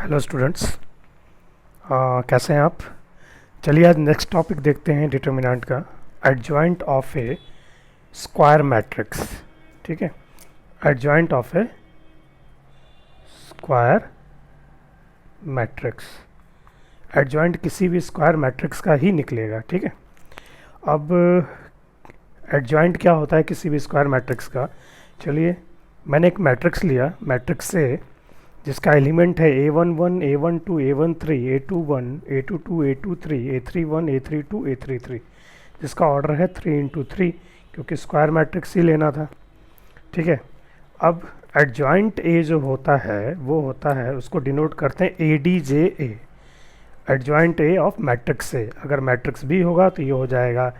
Hello students, कैसे हैं आप। चलिए आज नेक्स्ट टॉपिक देखते हैं डिटर्मिनेंट का, adjoint of A square matrix. ठीक है, adjoint of A square matrix. Adjoint किसी भी स्क्वायर मैट्रिक्स का ही निकलेगा। ठीक है, अब एडजॉइंट क्या होता है किसी भी स्क्वायर मैट्रिक्स का। चलिए मैंने एक मैट्रिक्स लिया, मैट्रिक्स से जिसका एलिमेंट है A11, A12, A13, A21, A22, A23, A31, A32, A33, जिसका ऑर्डर है 3×3, क्योंकि स्क्वायर मैट्रिक्स ही लेना था। ठीक है, अब एडजॉइंट ए जो होता है वो होता है, उसको डिनोट करते हैं ADJ-A, adjoint A of matrix A. अगर मैट्रिक्स बी होगा तो ये हो जाएगा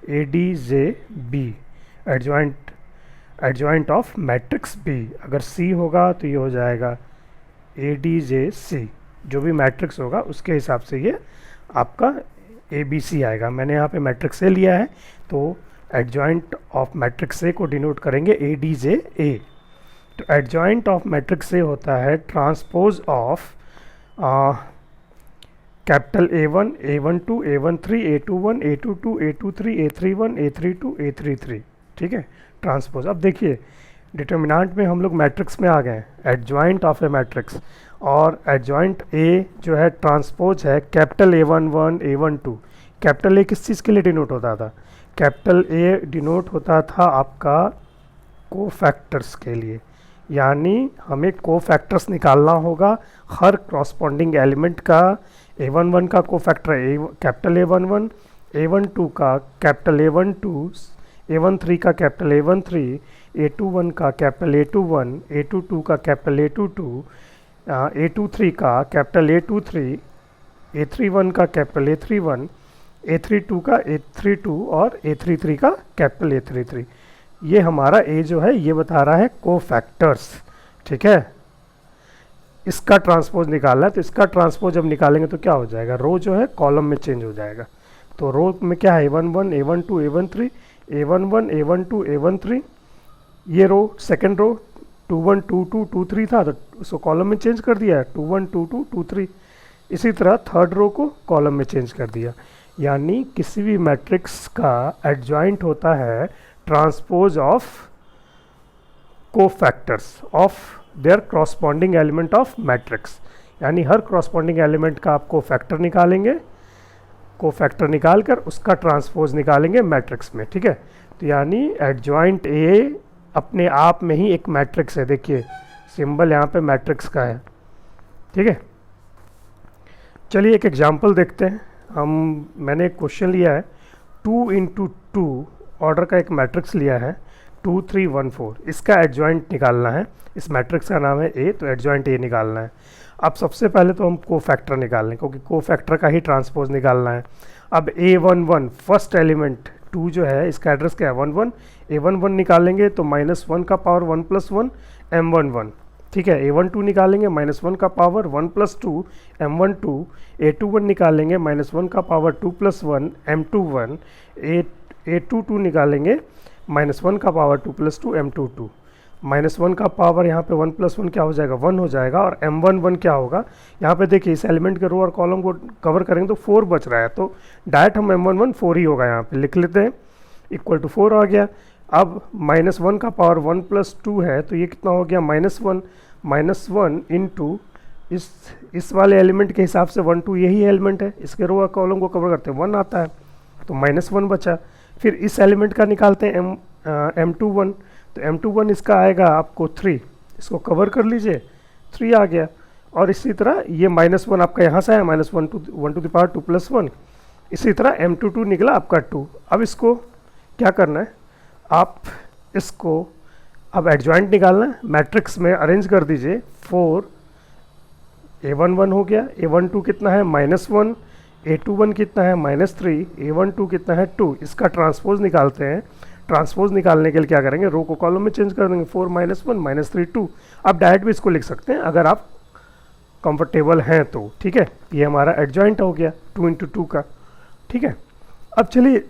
ADJ-B, adjoint of matrix B. अगर सी होगा तो ये हो जाएगा ADJ-C, जो भी मैट्रिक्स होगा उसके हिसाब से ये आपका ABC आएगा। मैंने यहाँ पे मैट्रिक्स ए लिया है तो एडजॉइंट ऑफ मैट्रिक्स ए को डिनोट करेंगे ADJ-A। तो एडजॉइंट ऑफ मैट्रिक्स ए होता है transpose of capital A1, A12, A13, A21, A22, A23, A31, A32, A33। ठीक है, ट्रांसपोज। अब देखिए डिटर्मिनेंट में हम लोग मैट्रिक्स में आ गए, एडजॉइंट ऑफ ए मैट्रिक्स, और एडजॉइंट ए जो है ट्रांसपोज है capital A11, A12। Capital A किस चीज़ के लिए डिनोट होता था? कैपिटल ए डिनोट होता था आपका कोफैक्टर्स के लिए, यानी हमें कोफैक्टर्स निकालना होगा हर क्रॉसपॉन्डिंग एलिमेंट का। A11 का कोफैक्टर है कैपिटल A11, A12 का कैपिटल A12, A13 का कैपिटल A13, A21 का कैपिटल A21, A22 का कैपिटल A22, A23 का कैपिटल A23, A31 का कैपिटल A31, A32 का A32 और A33 का कैपिटल A33। ये हमारा A जो है ये बता रहा है कोफैक्टर्स। ठीक है, इसका ट्रांसपोज निकालना है, तो इसका ट्रांसपोज जब निकालेंगे तो क्या हो जाएगा, रो जो है कॉलम में चेंज हो जाएगा। तो रो में क्या है, A11, A12, A13, A11, A12, A13। ये रो सेकंड रो 21, 22, 23 था तो उसको कॉलम में चेंज कर दिया है 21, 22, 23। इसी तरह थर्ड रो को कॉलम में चेंज कर दिया। यानी किसी भी मैट्रिक्स का एडजॉइंट होता है transpose of cofactors of their corresponding element of matrix. यानी हर क्रॉसपॉन्डिंग एलिमेंट का आप कोफैक्टर निकालेंगे, कोफैक्टर निकाल कर उसका ट्रांसपोज निकालेंगे मैट्रिक्स में। ठीक है, तो यानी एडजॉइंट ए अपने आप में ही एक मैट्रिक्स है। देखिए सिंबल यहाँ पे मैट्रिक्स का है। ठीक है, चलिए एक एग्जांपल देखते हैं। मैंने एक क्वेश्चन लिया है 2×2 ऑर्डर का एक मैट्रिक्स लिया है 2, 3, 1, 4। इसका एडजॉइंट निकालना है। इस मैट्रिक्स का नाम है ए, तो एडजॉइंट ए निकालना है। अब सबसे पहले तो हम कोफैक्टर निकाल लें, क्योंकि कोफैक्टर का ही ट्रांसपोज निकालना है। अब A11 फर्स्ट एलिमेंट 2 जो है, इसका एड्रेस क्या है 11, A11 निकालेंगे तो -1 का पावर 1 + 1 M11। ठीक है, A12 निकालेंगे -1 का पावर 1 + 2 M12। A21 निकालेंगे -1 का पावर 2 + 1 M21। A22 निकालेंगे -1 का पावर 2 + 2 M22। -1 का पावर यहाँ पे 1 + 1 क्या हो जाएगा, 1 हो जाएगा। और M11 क्या होगा, यहाँ पे देखिए इस एलिमेंट के रो और कॉलम को कवर करेंगे तो 4 बच रहा है, तो डायरेक्ट हम M11 4 ही होगा, यहाँ पे लिख लेते हैं = 4 आ गया। अब -1 का पावर 1 + 2 है तो ये कितना हो गया -1 इंटू इस वाले एलिमेंट के हिसाब से 1, 2 यही एलिमेंट है, इसके रो और कॉलम को कवर करते हैं 1 आता है, तो -1 बचा। फिर इस एलिमेंट का निकालते हैं M21, तो M21 इसका आएगा आपको 3, इसको कवर कर लीजिए 3 आ गया। और इसी तरह ये -1 आपका यहाँ से आया -1 to the power 2 + 1। इसी तरह M22 निकला आपका 2। अब इसको क्या करना है, आप इसको अब एडजॉइंट निकालना है, मैट्रिक्स में अरेंज कर दीजिए 4, A11 हो गया, A12 कितना है -1, A21 कितना है -3, A12 कितना है 2। इसका ट्रांसपोज निकालते हैं। ट्रांसपोज निकालने के लिए क्या करेंगे, रो को कॉलम में चेंज कर देंगे 4, -1, -3, 2। आप डायरेक्ट भी इसको लिख सकते हैं अगर आप कंफर्टेबल हैं तो। ठीक है, ये हमारा एडजॉइंट हो गया 2×2 का। ठीक है, अब चलिए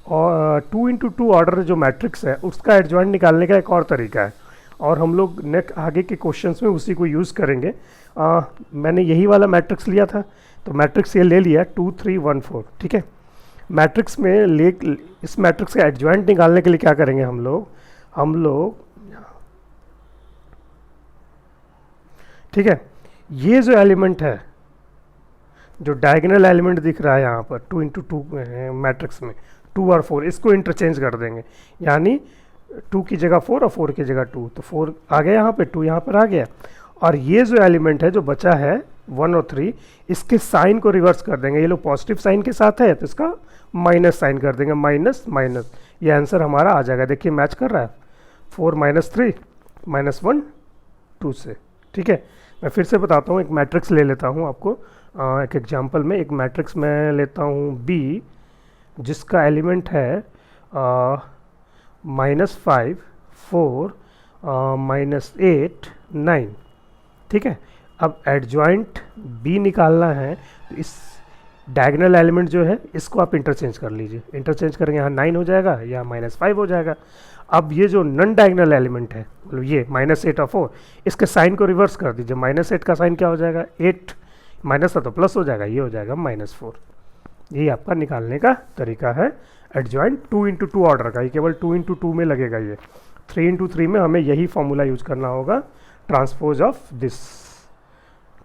2×2 ऑर्डर जो मैट्रिक्स है उसका एडजॉइंट निकालने का एक और तरीका है, और हम लोग नेक्स्ट आगे के क्वेश्चंस में उसी को यूज़ करेंगे। मैंने यही वाला मैट्रिक्स लिया था, तो मैट्रिक्स ये ले लिया 2 3 1 4, ठीक है। मैट्रिक्स में इस मैट्रिक्स का एडजॉइंट निकालने के लिए क्या करेंगे हम लोग ठीक है, ये जो एलिमेंट है, जो डायगोनल एलिमेंट दिख रहा है यहाँ पर 2 इंटू 2 मैट्रिक्स में 2 और 4, इसको इंटरचेंज कर देंगे, यानी 2 की जगह 4 और 4 की जगह 2, तो 4 आ गया यहाँ पे, 2 यहाँ पर आ गया। और ये जो एलिमेंट है जो बचा है 1 और 3, इसके साइन को रिवर्स कर देंगे। ये लोग पॉजिटिव साइन के साथ है तो इसका माइनस साइन कर देंगे, माइनस माइनस, ये आंसर हमारा आ जाएगा। देखिए मैच कर रहा है, 4 माइनस 3 माइनस 1 2 से, ठीक है। मैं फिर से बताता हूँ, एक मैट्रिक्स ले लेता हूँ आपको, एक एग्जांपल में एक मैट्रिक्स मैं लेता हूँ B, जिसका एलिमेंट है -5 4 -8 9, ठीक है। अब एडजॉइंट B निकालना है, तो इस डायगोनल एलिमेंट जो है इसको आप इंटरचेंज कर लीजिए, इंटरचेंज करेंगे, यहाँ 9 हो जाएगा या -5 हो जाएगा। अब ये जो नॉन डायगोनल एलिमेंट है, मतलब ये -8 और 4, इसके साइन को रिवर्स कर दीजिए। -8 का साइन क्या हो जाएगा, 8 माइनस था तो प्लस हो जाएगा, ये हो जाएगा -4। यही आपका निकालने का तरीका है एडजॉइंट 2 इंटू 2 ऑर्डर का, ये केवल 2 इंटू 2 में लगेगा। ये 3 इंटू 3 में हमें यही फॉर्मूला यूज करना होगा, ट्रांसपोज ऑफ दिस,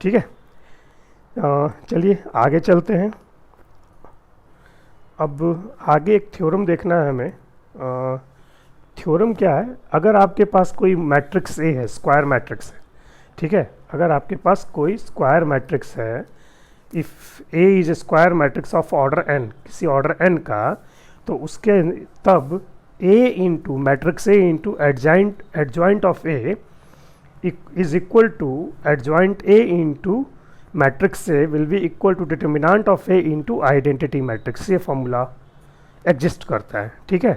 ठीक है। चलिए आगे चलते हैं। अब आगे एक थ्योरम देखना है हमें। थ्योरम क्या है, अगर आपके पास कोई मैट्रिक्स ए है, स्क्वायर मैट्रिक्स है, ठीक है, अगर आपके पास कोई स्क्वायर मैट्रिक्स है, if A is a square matrix of order n, किसी ऑर्डर एन का, तो उसके तब A into matrix A into adjoint of A is equal to adjoint A into matrix A will be equal to determinant of A into identity matrix. ये formula exist करता है, ठीक है।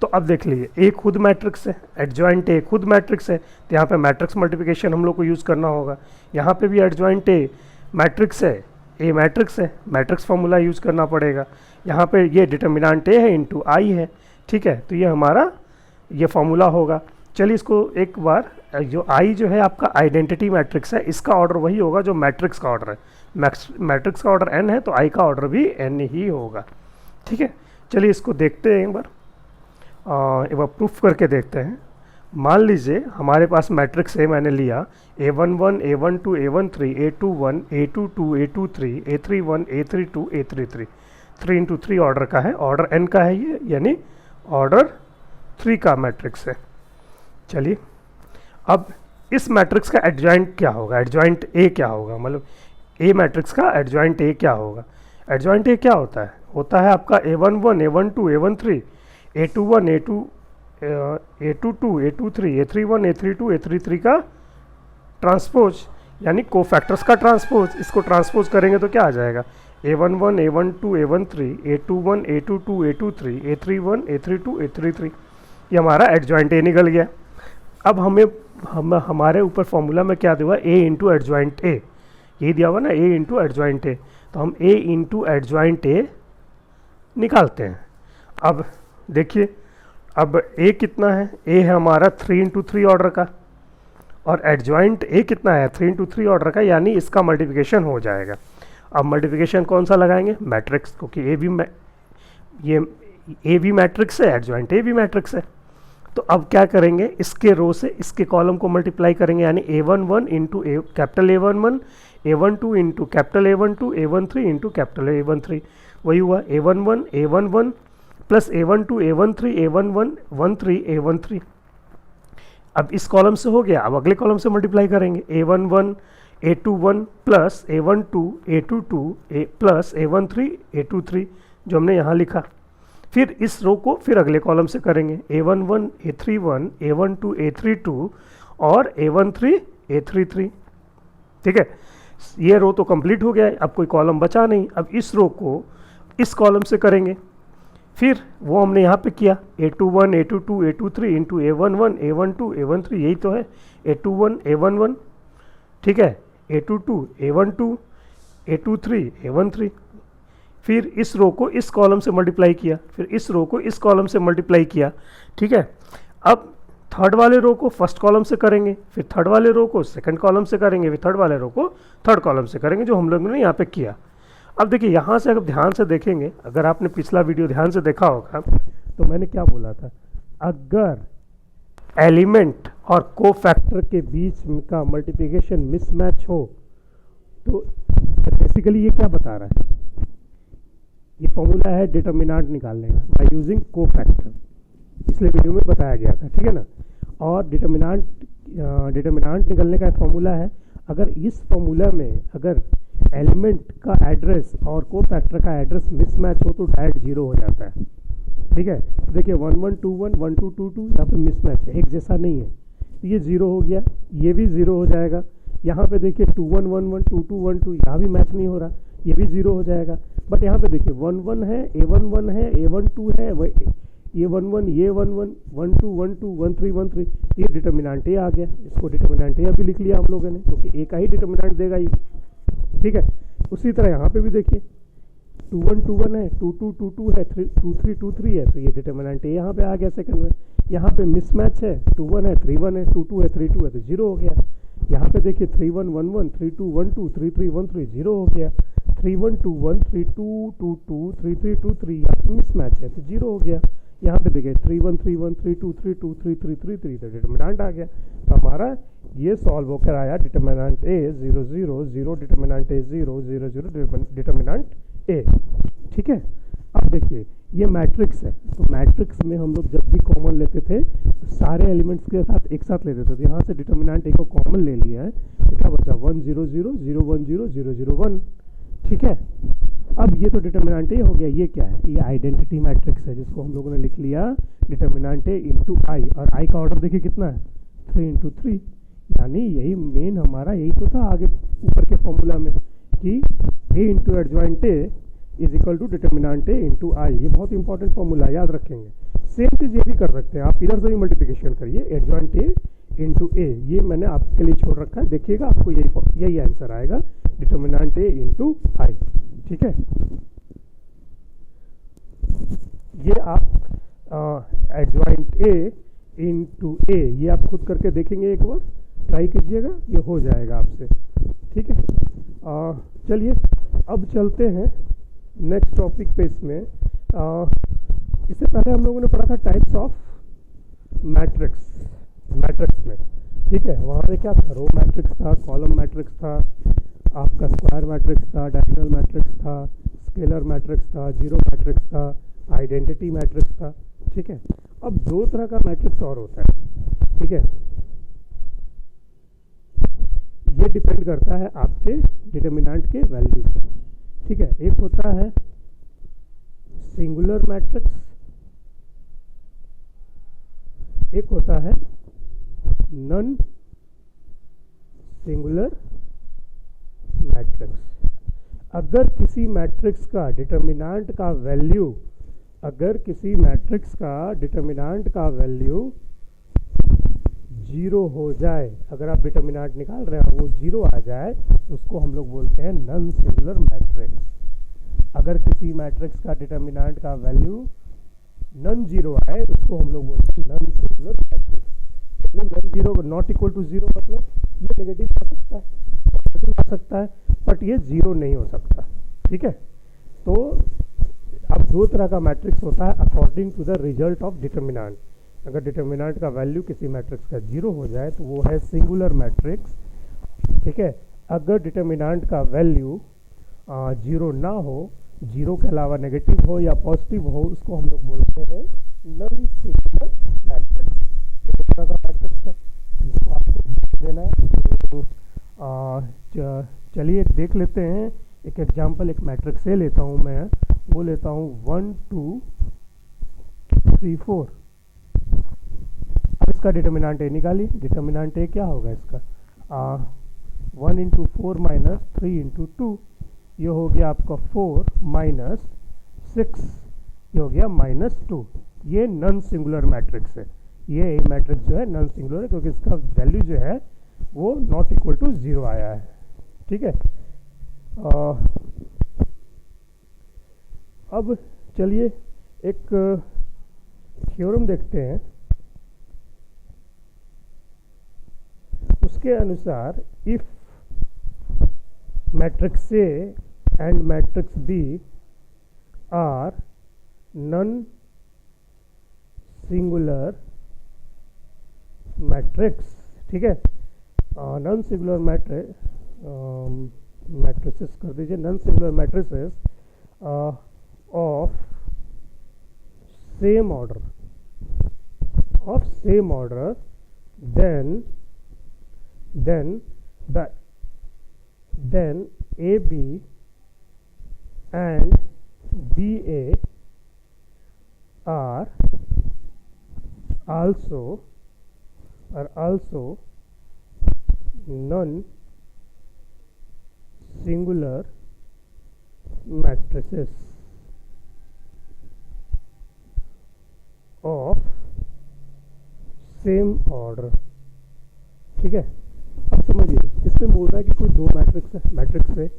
तो अब देख लीजिए, ए खुद मैट्रिक्स है, एडजॉइंट ए खुद मैट्रिक्स है, तो यहाँ पे मैट्रिक्स मल्टीप्लिकेशन हम लोग को यूज़ करना होगा। यहाँ पे भी एडजॉइंट ए मैट्रिक्स है, ए मैट्रिक्स है, मैट्रिक्स फार्मूला यूज़ करना पड़ेगा। यहाँ पे ये डिटर्मिनेंट ए है इंटू आई है, ठीक है, तो ये हमारा ये फार्मूला होगा। चलिए इसको एक बार, जो आई जो है आपका आइडेंटिटी मैट्रिक्स है, इसका ऑर्डर वही होगा जो मैट्रिक्स का ऑर्डर है। मैट्रिक्स का ऑर्डर एन है तो आई का ऑर्डर भी एन ही होगा, ठीक है। चलिए इसको देखते हैं एक बार प्रूफ करके देखते हैं। मान लीजिए हमारे पास मैट्रिक्स ए मैंने लिया, A11 A12 A13 A21 A22 A23 A31 A32 A33, 3 into 3 order का है, ऑर्डर एन का है ये, यानी ऑर्डर 3 का मैट्रिक्स है। चलिए अब इस मैट्रिक्स का एडजॉइंट क्या होगा, एडजॉइंट ए क्या होगा, मतलब ए मैट्रिक्स का एडजॉइंट ए क्या होगा। एडजॉइंट ए क्या होता है आपका A11 A12 A13 A21 A22 A23 A31 A32 A33 का ट्रांसपोज, यानी कोफैक्टर्स का ट्रांसपोज। इसको ट्रांसपोज करेंगे तो क्या आ जाएगा, A11 A12 A13 A21 A22 A23 A31 A32 A33, ये हमारा एडजॉइंट ए निकल गया। अब हमारे ऊपर फॉर्मूला में क्या दिया हुआ, ए इंटू एडजॉइंट ए, यही दिया हुआ ना, ए इंटू एडजॉइंट ए, तो हम ए इंटू एडजॉइंट ए निकालते हैं। अब देखिए, अब ए कितना है, ए है हमारा 3 इंटू 3 ऑर्डर का, और एडजॉइंट ए कितना है 3 इंटू 3 ऑर्डर का, यानी इसका मल्टीप्लिकेशन हो जाएगा। अब मल्टीप्लिकेशन कौन सा लगाएंगे, मैट्रिक्स, क्योंकि ए भी मैट्रिक्स है, एडजॉइंट ए भी मैट्रिक्स है। तो अब क्या करेंगे, इसके रो से इसके कॉलम को मल्टीप्लाई करेंगे, यानी A11 into capital A11 A12 into capital A12 A13 into capital A13, वही हुआ A11 plus A12 A13 A11 13 A13। अब इस कॉलम से हो गया, अब अगले कॉलम से मल्टीप्लाई करेंगे, A11 A21 plus A12 A22 plus A13 A23, जो हमने यहाँ लिखा। फिर इस रो को फिर अगले कॉलम से करेंगे, A11 A31 A12 A32 और A13 A33, ठीक है। ये रो तो कंप्लीट हो गया है, अब कोई कॉलम बचा नहीं। अब इस रो को इस कॉलम से करेंगे, फिर वो हमने यहाँ पे किया, A21 A22 A23 into A11 A12 A13, यही तो है, A21 A11, ठीक है, A22 A12 A23 A13। फिर इस रो को इस कॉलम से मल्टीप्लाई किया, फिर इस रो को इस कॉलम से मल्टीप्लाई किया, ठीक है। अब थर्ड वाले रो को फर्स्ट कॉलम से करेंगे, फिर थर्ड वाले रो को सेकंड कॉलम से करेंगे, फिर थर्ड वाले रो को थर्ड कॉलम से करेंगे, जो हम लोगों ने यहाँ पे किया। अब देखिए यहाँ से अगर ध्यान से देखेंगे, अगर आपने पिछला वीडियो ध्यान से देखा होगा तो मैंने क्या बोला था, अगर एलिमेंट और को फैक्टर के बीच का मल्टीप्लिकेशन मिसमैच हो तो बेसिकली ये क्या बता रहा है, ये फॉर्मूला है डिटर्मिनेंट निकालने का बाय यूजिंग को फैक्टर, पिछले वीडियो में बताया गया था, ठीक है ना। और डिटर्मिनेंट निकालने का फॉर्मूला है, अगर इस फॉर्मूला में अगर एलिमेंट का एड्रेस और को फैक्टर का एड्रेस मिसमैच हो तो डायरेक्ट जीरो हो जाता है, ठीक है। तो देखिए 1 1 2 1 1 2 2 2 यहाँ पे मिसमैच है, एक जैसा नहीं है, तो ये जीरो हो गया, ये भी जीरो हो जाएगा। यहाँ पे देखिए 2 1 1 1 2 2 1 2, यहाँ भी मैच नहीं हो रहा, ये भी जीरो हो जाएगा। बट यहाँ पे देखिए 1 1 है, A1 1 है, A1 2 है, ये 1 1 ये 1 1 1 2 1 2 1 3 1 3, ये डिटर्मिनेंट ए आ गया, इसको डिटर्मिनेंट ए अभी लिख लिया हम लोगों ने, क्योंकि ए का ही डिटर्मिनेंट देगा ये, ठीक है। उसी तरह यहाँ पे भी देखिए 2 1 2 1 है, 2 2 2 2 है, 2 3 2 3 है, तो ये डिटर्मिनेंट ए यहाँ पे आ गया सेकंड में। यहाँ पे मिसमैच है, 2 1 है 3 1 है, 2 2 है 3 2 है, तो जीरो हो गया। यहाँ पे देखिए 3 1 1 1 3 2 1 2 3 3 1 3, जीरो हो गया। 3 1 2 1 3 2 2 2 3 3 2 3, यहाँ पे मिसमैच है तो जीरो हो गया। यहाँ पे देखिए 3 1 3 1 3 2 3 2 3 3 3 3, तो डिटर्मिनेंट आ गया। तो हमारा ये सॉल्व होकर आया डिटर्मिनेंट ए 0 0 0, डिटर्मिनेंट ए 0 0 0, डिटर्मिनेंट ए, ठीक है। अब देखिए ये मैट्रिक्स है, तो मैट्रिक्स में हम लोग जब भी कॉमन लेते थे तो सारे एलिमेंट्स के साथ एक साथ लेते थे, तो यहाँ से डिटर्मिनेंट ए को कॉमन ले लिया है, तो क्या बचा 1 0 0 0 1 0 0 0 1, ठीक है। अब ये तो डिटर्मिनेंट ए हो गया, ये क्या है, ये आइडेंटिटी मैट्रिक्स है, जिसको हम लोगों ने लिख लिया डिटर्मिनेंट ए इंटू आई, और आई का ऑर्डर देखिए कितना है 3 इंटू 3, यानी यही मेन हमारा यही तो था आगे ऊपर के फॉर्मूला में कि A into adjoint A is equal to determinant A into I. ये बहुत इंपॉर्टेंट फॉर्मूला, याद रखेंगे। सेम चीज़ ये भी कर सकते हैं आप, इधर से भी मल्टीप्लिकेशन करिए, एडजॉइंट ए इंटू ए, ये मैंने आपके लिए छोड़ रखा है, देखिएगा आपको यही आंसर आएगा, डिटर्मिनेंट ए इंटू आई, ठीक है। ये आप एडजॉइंट ए इंटू ए, ये आप खुद करके देखेंगे, एक बार ट्राई कीजिएगा, ये हो जाएगा आपसे, ठीक है। चलिए अब चलते हैं नेक्स्ट टॉपिक पे। इसमें इससे पहले हम लोगों ने पढ़ा था टाइप्स ऑफ मैट्रिक्स में, ठीक है। वहाँ पे क्या था, रो मैट्रिक्स था, कॉलम मैट्रिक्स था, आपका स्क्वायर मैट्रिक्स था, डायगोनल मैट्रिक्स था, स्केलर मैट्रिक्स था, जीरो मैट्रिक्स था, आइडेंटिटी मैट्रिक्स था, ठीक है। अब दो तरह का मैट्रिक्स और होता है, ठीक है। ये डिपेंड करता है आपके डिटर्मिनेंट के वैल्यू पे, ठीक है। एक होता है सिंगुलर मैट्रिक्स, एक होता है नॉन सिंगुलर मैट्रिक्स। अगर किसी मैट्रिक्स का डिटर्मिनेंट का वैल्यू, अगर किसी मैट्रिक्स का डिटर्मिनेंट का वैल्यू जीरो हो जाए, अगर आप डिटर्मिनेंट निकाल रहे हो वो जीरो आ जाए, तो उसको हम लोग बोलते हैं नॉन सिंगुलर मैट्रिक्स। अगर किसी मैट्रिक्स का डिटर्मिनेंट का वैल्यू नॉन जीरो आए, उसको हम लोग बोलते हैं non singular matrix. Non zero not equal to zero मतलब ये नेगेटिव आ सकता है, पॉजिटिव आ सकता है, बट ये जीरो नहीं हो सकता, ठीक है। तो अब दो तरह का मैट्रिक्स होता है according to the result of determinant. अगर डिटर्मिनेंट का वैल्यू किसी मैट्रिक्स का जीरो हो जाए तो वो है सिंगुलर मैट्रिक्स, ठीक है। अगर डिटर्मिनेंट का वैल्यू जीरो ना हो, जीरो के अलावा नेगेटिव हो या पॉजिटिव हो, उसको हम लोग बोलते हैं नॉन सिंगुलर मैट्रिक्स। दो तरह का मैट्रिक्स है, इसको आपको देना है। चलिए देख लेते हैं एक एग्जाम्पल, एक मैट्रिक्स से लेता हूँ मैं, वो लेता हूँ 1 2 3 4। अब इसका डिटर्मिनेंट ए निकालिए, डिटर्मिनेंट ए क्या होगा इसका, 1 इंटू 4 माइनस 3 इंटू 2, ये हो गया आपका 4 माइनस 6, ये हो गया -2। ये नॉन सिंगुलर मैट्रिक्स है, ये मैट्रिक्स जो है नॉन सिंगुलर है, क्योंकि इसका वैल्यू जो है वो नॉट इक्वल टू जीरो आया है, ठीक है। अब चलिए एक थ्योरम देखते हैं। उसके अनुसार if matrix A and matrix B are non singular matrix, ठीक है, नॉन सिंगुलर मैट्रिसेस कर दीजिए, non singular matrices of same order, then AB and BA are also non-singular matrices of same order, ठीक है। अब समझिए, इसमें बोल रहा है कि कोई दो मैट्रिक्स है, मैट्रिक्स ए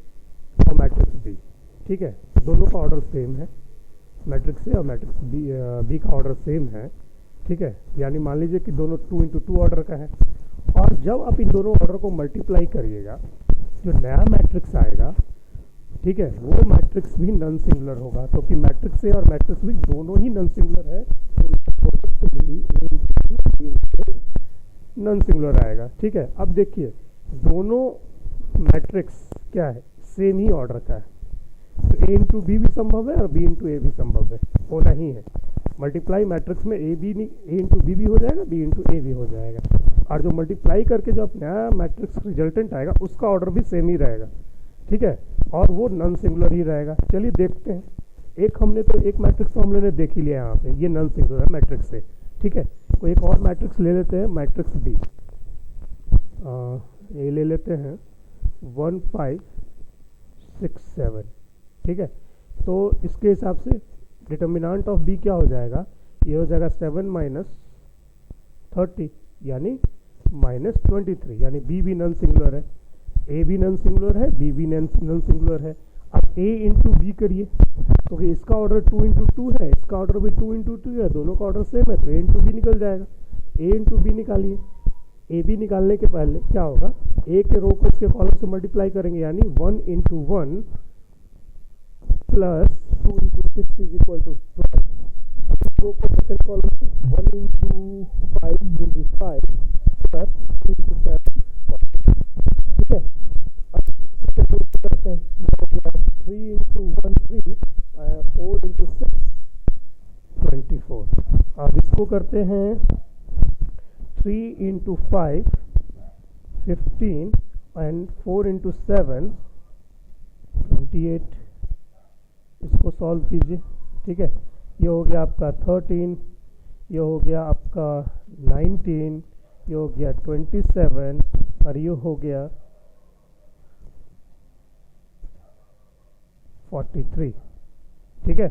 और मैट्रिक्स बी, ठीक है, दोनों का ऑर्डर सेम है, मैट्रिक्स ए और मैट्रिक्स बी का ऑर्डर सेम है, ठीक है। यानी मान लीजिए कि दोनों 2 × 2 ऑर्डर का है, और जब आप इन दोनों ऑर्डर को मल्टीप्लाई करिएगा, जो नया मैट्रिक्स आएगा, ठीक है, वो मैट्रिक्स भी नॉन सिंगुलर होगा, क्योंकि मैट्रिक्स ए और मैट्रिक्स बी दोनों ही नॉन सिंगुलर है, तो प्रोडक्ट भी नॉन सिंगुलर आएगा, ठीक है। अब देखिए, दोनों मैट्रिक्स क्या है, सेम ही ऑर्डर का है, तो ए इंटू बी भी संभव है और बी इंटू ए भी संभव है, होना ही है। मल्टीप्लाई मैट्रिक्स में ए इंटू बी भी हो जाएगा, बी इंटू ए भी हो जाएगा, और जो मल्टीप्लाई करके जो नया मैट्रिक्स रिजल्टेंट आएगा उसका ऑर्डर भी सेम ही रहेगा, ठीक है, और वो नॉन सिंगुलर ही रहेगा। चलिए देखते हैं, एक मैट्रिक्स तो हम लोगों ने देख ही लिया यहाँ पे, ये नॉन सिंगुलर है मैट्रिक्स से, ठीक है। कोई एक और मैट्रिक्स ले लेते हैं, मैट्रिक्स बी, ये ले लेते हैं 1 5 6 7, ठीक है। तो इसके हिसाब से डिटर्मिनेंट ऑफ बी क्या हो जाएगा, ये हो जाएगा 7 - 30 यानी -23, यानी बी भी नॉन सिंगुलर है, ए भी नॉन सिंगुलर है, बी भी नॉन सिंगुलर है। अब ए इंटू बी करिए, क्योंकि इसका ऑर्डर 2 × 2 है, इसका ऑर्डर भी 2 × 2 है, दोनों का ऑर्डर सेम है, तो ए इंटू बी निकल जाएगा। ए इंटू बी निकालिए, ए बी निकालने के पहले क्या होगा, ए के रो को इसके कॉलम से मल्टीप्लाई करेंगे, यानी 1 × 1 प्लस 2 × 6 इज इक्वल टू 12। रो को सेकंड कॉलम से 1 × 5 × 5 प्लस 2 × 7, ठीक है। अब सेकंड रो करते हैं, 3 × 1 3, 4 × 6 24। अब इसको करते हैं 3 × 5 15 एंड 4 × 7 28। इसको सॉल्व कीजिए, ठीक है। ये हो गया आपका 13, ये हो गया आपका 19, ये हो गया 27 और ये हो गया 43, ठीक है।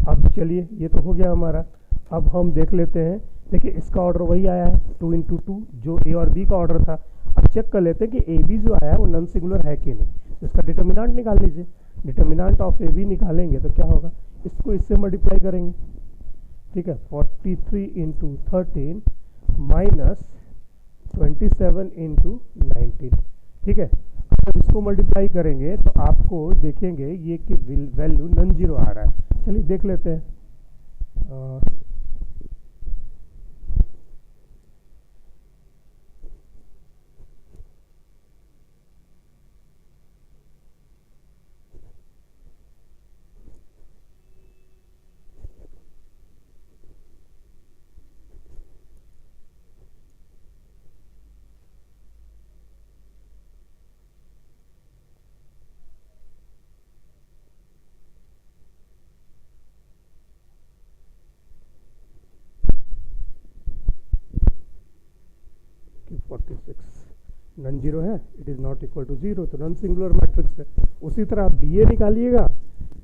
अब चलिए, ये तो हो गया हमारा। अब हम देख लेते हैं, देखिए इसका ऑर्डर वही आया है 2 × 2 जो ए और बी का ऑर्डर था। अब चेक कर लेते हैं कि ए बी जो आया है वो नॉन सिंगुलर है कि नहीं, तो इसका डिटर्मिनेंट निकाल लीजिए। डिटर्मिनेंट ऑफ ए बी निकालेंगे तो क्या होगा, इसको इससे मल्टीप्लाई करेंगे, ठीक है। 43 × 13 माइनस 27 × 19, ठीक है। जब इसको मल्टीप्लाई करेंगे तो आपको देखेंगे ये कि वैल्यू नॉन जीरो आ रहा है। चलिए देख लेते हैं, नॉन जीरो है, it is not equal to zero, तो नॉन सिंगुलर मैट्रिक्स है। उसी तरह बी ए निकालिएगा,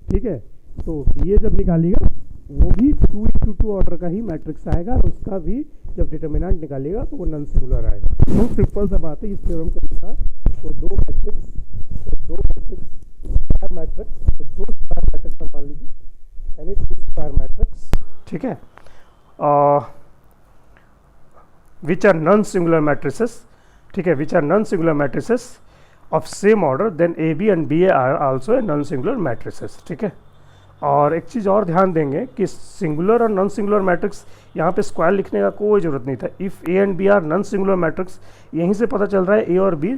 ठीक है, तो बी ए जब निकालिएगा वो भी 2 × 2 ऑर्डर का ही मैट्रिक्स आएगा, और उसका भी जब डिटर्मिनेंट निकालिएगा तो वो नॉन सिंगुलर आएगा। बहुत सिंपल सा बात है इस थ्योरम के अनुसार। वो दो मैट्रिक्स स्क्वायर मैट्रिक्स, तो 2 स्क्वायर मैट्रिक्स मान लीजिए, यानी 2 स्क्वायर मैट्रिक्स, ठीक है, which are non singular matrices, ठीक है, which are non singular matrices of same order then A B and B A are also a non singular matrices. ठीक है, और एक चीज़ और ध्यान देंगे कि सिंगुलर और नॉन सिंगुलर मैट्रिक्स यहाँ पे स्क्वायर लिखने का कोई ज़रूरत नहीं था। If A and B are non singular matrix, यहीं से पता चल रहा है ए और बी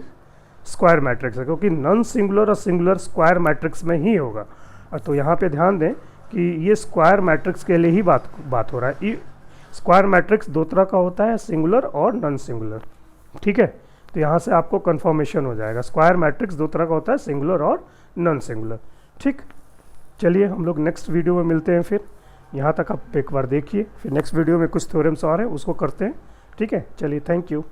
स्क्वायर मैट्रिक्स है, क्योंकि नॉन सिंगुलर और सिंगुलर स्क्वायर मैट्रिक्स में ही होगा। तो यहाँ पे ध्यान दें कि ये स्क्वायर मैट्रिक्स के लिए ही बात हो रहा है। स्क्वायर मैट्रिक्स दो तरह का होता है, सिंगुलर और नॉन सिंगुलर। ठीक है, तो यहाँ से आपको कन्फर्मेशन हो जाएगा, स्क्वायर मैट्रिक्स दो तरह का होता है, सिंगुलर और नॉन सिंगुलर। ठीक, चलिए हम लोग नेक्स्ट वीडियो में मिलते हैं। फिर यहाँ तक आप एक बार देखिए, फिर नेक्स्ट वीडियो में कुछ थ्योरम्स और हैं उसको करते हैं। ठीक है, चलिए, थैंक यू।